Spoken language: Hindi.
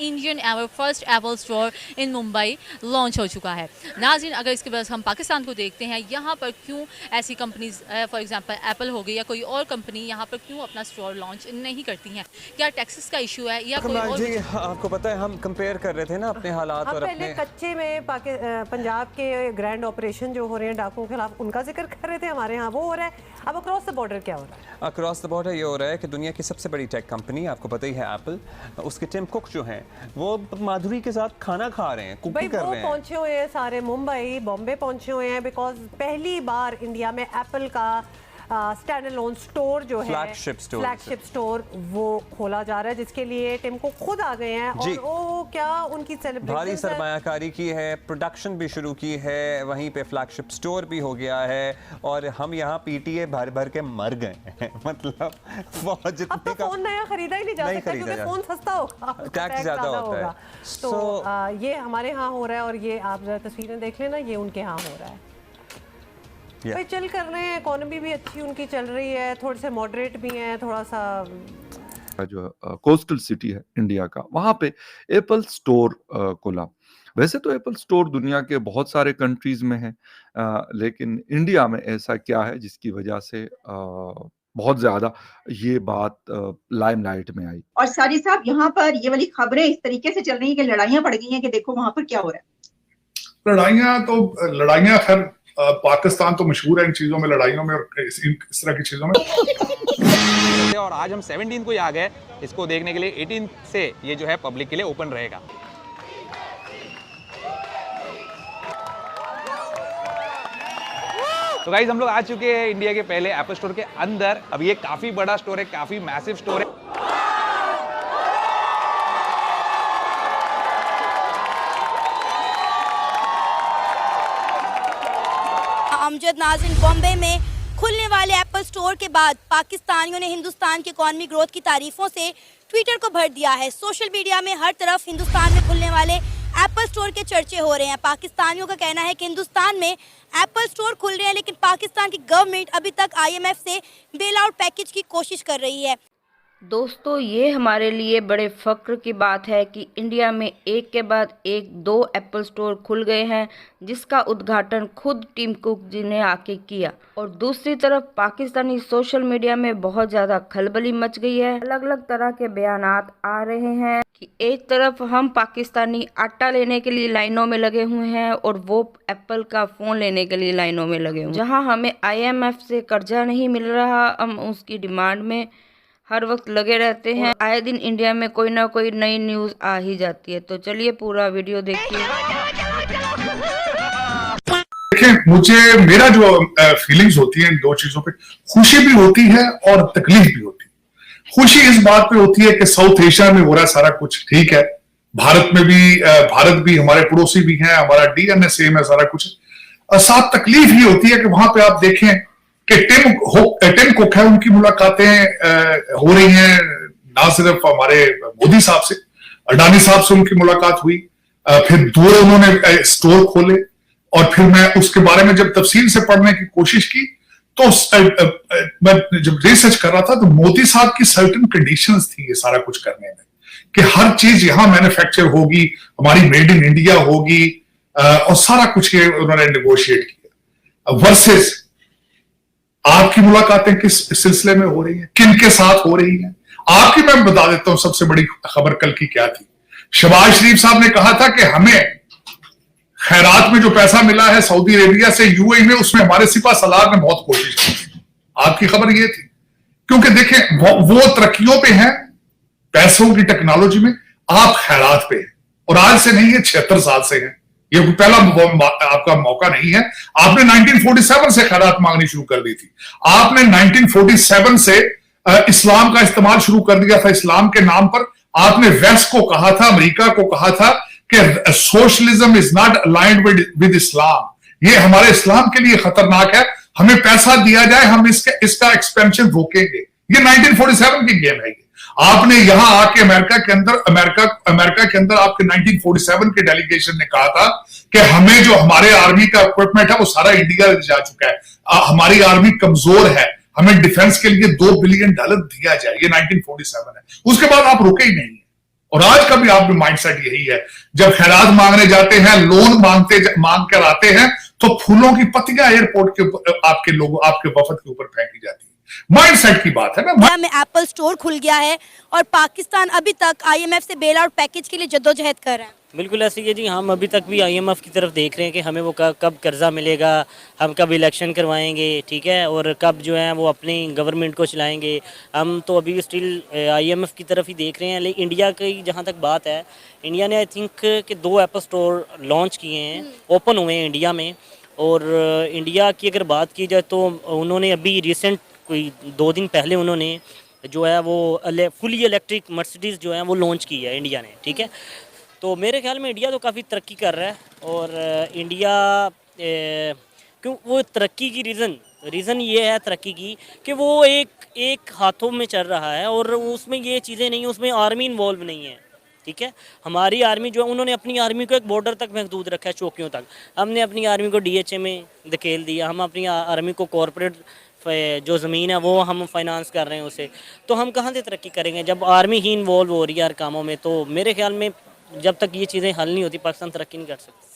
Indian ever first Apple store in Mumbai launch हो चुका है। नाज़रीन, अगर इसके बाद हम पाकिस्तान को देखते हैं, यहाँ पर क्यों ऐसी कंपनीज फॉर एग्जांपल एप्पल हो गई या कोई और कंपनी यहाँ पर क्यों अपना स्टोर लॉन्च नहीं करती हैं? क्या टैक्सेस का इशू है या कोई और? जी, आपको पता है हम कंपेयर कर रहे थे ना अपने हालात और पहले अपने कच्चे में पंजाब के ग्रैंड ऑपरेशन जो हो रहे हैं डाकुओं के खिलाफ, उनका जिक्र कर रहे थे, हमारे यहाँ वो हो रहा है। अब अक्रॉस द बॉर्डर क्या हो रहा है? अक्रॉस द बॉर्डर ये हो रहा है कि दुनिया की सबसे बड़ी टेक कंपनी, आपको पता ही है एप्पल, उसके टिम कुक जो हैं वो माधुरी के साथ खाना खा रहे हैं, कुकिंग कर रहे हैं। पहुंचे हुए हैं सारे मुंबई बॉम्बे पहुंचे हुए हैं, बिकॉज पहली बार इंडिया में एप्पल का स्टैंड अलोन स्टोर जो है, फ्लैगशिप स्टोर वो खोला जा रहा है, जिसके लिए टिम को खुद आ गए हैं और वो क्या उनकी सेलिब्रेशन, भारी सरमायाकारी की है, प्रोडक्शन भी शुरू की है, वहीं पे फ्लैगशिप स्टोर भी हो गया है और हम यहाँ पीटीए भर भर के मर गए हैं। मतलब फौज अब तो फोन नया खरीदा ही नहीं जा सकता क्योंकि फोन सस्ता होगा, टैक्स ज्यादा होता है। तो ये हमारे यहाँ हो रहा है और ये आप जरा तस्वीरें देख लेना, ये उनके यहाँ हो रहा है। भाई चल कर रहे हैं, इकोनॉमी भी अच्छी उनकी चल रही है, थोड़े से मॉडरेट भी हैं, थोड़ा सा जो कोस्टल सिटी है इंडिया का, वहां पे एप्पल स्टोर खोला। वैसे तो एप्पल स्टोर दुनिया के बहुत सारे कंट्रीज में है, लेकिन इंडिया में ऐसा क्या है जिसकी वजह से बहुत ज्यादा ये बात लाइमलाइट में आई। और साजिद साहब, यहाँ पर ये वाली खबरें इस तरीके से चल रही हैं कि लड़ाइयां पड़ गई हैं कि देखो वहां पर क्या हो रहा है। लड़ाइयां खैर पाकिस्तान तो मशहूर है इन चीजों में, लड़ाइयों में और इस तरह की चीजों में। और आज हम 17 को ही आ गए इसको देखने के लिए। 18 से ये जो है पब्लिक के लिए ओपन रहेगा। तो गाइस, हम लोग आ चुके हैं इंडिया के पहले एप्पल स्टोर के अंदर। अब ये काफी बड़ा स्टोर है, काफी मैसिव स्टोर है। अमजद नाज़रीन, बॉम्बे में खुलने वाले एप्पल स्टोर के बाद पाकिस्तानियों ने हिंदुस्तान की इकॉनमी ग्रोथ की तारीफों से ट्विटर को भर दिया है। सोशल मीडिया में हर तरफ हिंदुस्तान में खुलने वाले एप्पल स्टोर के चर्चे हो रहे हैं। पाकिस्तानियों का कहना है कि हिंदुस्तान में एप्पल स्टोर खुल रहे हैं, लेकिन पाकिस्तान की गवर्नमेंट अभी तक IMF से बेल आउट पैकेज की कोशिश कर रही है। दोस्तों, ये हमारे लिए बड़े फ़ख्र की बात है कि इंडिया में एक के बाद एक 2 एप्पल स्टोर खुल गए हैं, जिसका उद्घाटन खुद टिम कुक जी ने आके किया। और दूसरी तरफ पाकिस्तानी सोशल मीडिया में बहुत ज़्यादा खलबली मच गई है। अलग अलग तरह के बयानात आ रहे हैं कि एक तरफ हम पाकिस्तानी आटा लेने के लिए लाइनों में लगे हुए हैं और वो एप्पल का फ़ोन लेने के लिए लाइनों में लगे हुए हैं। जहाँ हमें IMF से कर्जा नहीं मिल रहा, हम उसकी डिमांड में हर वक्त लगे रहते हैं। आए दिन इंडिया में कोई ना कोई नई न्यूज़ आ ही जाती है। तो चलिए पूरा वीडियो देखिए। देखिए, मुझे मेरा जो फीलिंग्स होती हैं इन दो चीजों पे, खुशी भी होती है और तकलीफ भी होती है। खुशी इस बात पे होती है कि साउथ एशिया में हो रहा है सारा कुछ ठीक है, भारत में भी, भारत भी हमारे पड़ोसी भी हैं, हमारा DNA सेम है, सारा कुछ। साथ तकलीफ ये होती है कि वहां पे आप देखें कि टिम कुक है, उनकी मुलाकातें हो रही हैं, ना सिर्फ हमारे मोदी साहब से, अडानी साहब से उनकी मुलाकात हुई, फिर 2 उन्होंने स्टोर खोले, और फिर मैं उसके बारे में जब तफसील से पढ़ने की कोशिश की तो मैं जब रिसर्च कर रहा था तो मोदी साहब की सर्टेन कंडीशंस थी ये सारा कुछ करने में, कि हर चीज यहां मैन्युफैक्चर होगी, हमारी मेड इन इंडिया होगी, और सारा कुछ ये उन्होंने नेगोशिएट किया। वर्सेस आपकी मुलाकातें किस सिलसिले में हो रही हैं, किन के साथ हो रही हैं? आपकी मैं बता देता हूं सबसे बड़ी खबर कल की क्या थी। शहबाज शरीफ साहब ने कहा था कि हमें खैरात में जो पैसा मिला है सऊदी अरेबिया से UAE में, उसमें हमारे सिपा सलार ने बहुत कोशिश की। आपकी खबर ये थी, क्योंकि देखें वो तरक्कियों पे हैं, पैसों की टेक्नोलॉजी में, आप खैरात पे हैं, और आज से नहीं है 76 साल से है। ये पहला आपका मौका नहीं है। आपने 1947 से खैरात मांगनी शुरू कर दी थी। आपने 1947 से इस्लाम का इस्तेमाल शुरू कर दिया था। इस्लाम के नाम पर आपने वेस्ट को कहा था, अमेरिका को कहा था कि socialism is not aligned with इस्लाम, ये हमारे इस्लाम के लिए खतरनाक है, हमें पैसा दिया जाए, हम इसका एक्सपेंशन रोकेंगे। ये 1947 की गेम है। आपने यहां आके अमेरिका के अंदर आपके 1947 के डेलीगेशन ने कहा था कि हमें जो हमारे आर्मी का इक्विपमेंट है वो सारा इंडिया जा चुका है, हमारी आर्मी कमजोर है, हमें डिफेंस के लिए $2 बिलियन दिया जाए। ये 1947 है। उसके बाद आप रुके ही नहीं। और आज का भी आप भी माइंडसेट यही है, जब खैरात मांगने जाते हैं, लोन मांग कर आते हैं, तो फूलों की पत्तियां एयरपोर्ट के ऊपर आपके लोगों, आपके वफद के ऊपर फेंकी जाती है। माइंडसेट की बात है ना। इंडिया में एप्पल स्टोर खुल गया है और पाकिस्तान अभी तक आईएमएफ से बेल आउट पैकेज के लिए जद्दोजहद कर रहा है। बिल्कुल ऐसी है जी, हम अभी तक भी आईएमएफ की तरफ देख रहे हैं कि हमें वो कब कर्जा मिलेगा, हम कब इलेक्शन करवाएंगे, ठीक है, और कब जो है वो अपनी गवर्नमेंट को चलाएंगे। हम तो अभी स्टिल आईएमएफ की तरफ ही देख रहे हैं। लेकिन इंडिया की जहाँ तक बात है, इंडिया ने आई थिंक कि 2 एप्पल स्टोर लॉन्च किए हैं, ओपन हुए हैं इंडिया में। और इंडिया की अगर बात की जाए तो उन्होंने अभी रिसेंट कोई 2 दिन पहले उन्होंने जो है वो फुली इलेक्ट्रिक मर्सिडीज़ जो है वो लॉन्च की है इंडिया ने, ठीक है। तो मेरे ख्याल में इंडिया तो काफ़ी तरक्की कर रहा है। और इंडिया क्यों वो तरक्की की रीज़न ये है तरक्की की कि वो एक हाथों में चल रहा है और उसमें ये चीज़ें नहीं, उसमें आर्मी इन्वॉल्व नहीं है, ठीक है। हमारी आर्मी जो है, उन्होंने अपनी आर्मी को एक बॉर्डर तक महदूद रखा है, चौकियों तक। हमने अपनी आर्मी को डीएचए में धकेल दिया, हम अपनी आर्मी को कॉरपोरेट जो ज़मीन है वो हम फाइनेंस कर रहे हैं उसे। तो हम कहाँ से तरक्की करेंगे जब आर्मी ही इन्वॉल्व हो रही है हर कामों में। तो मेरे ख्याल में जब तक ये चीज़ें हल नहीं होती, पाकिस्तान तरक्की नहीं कर सकता।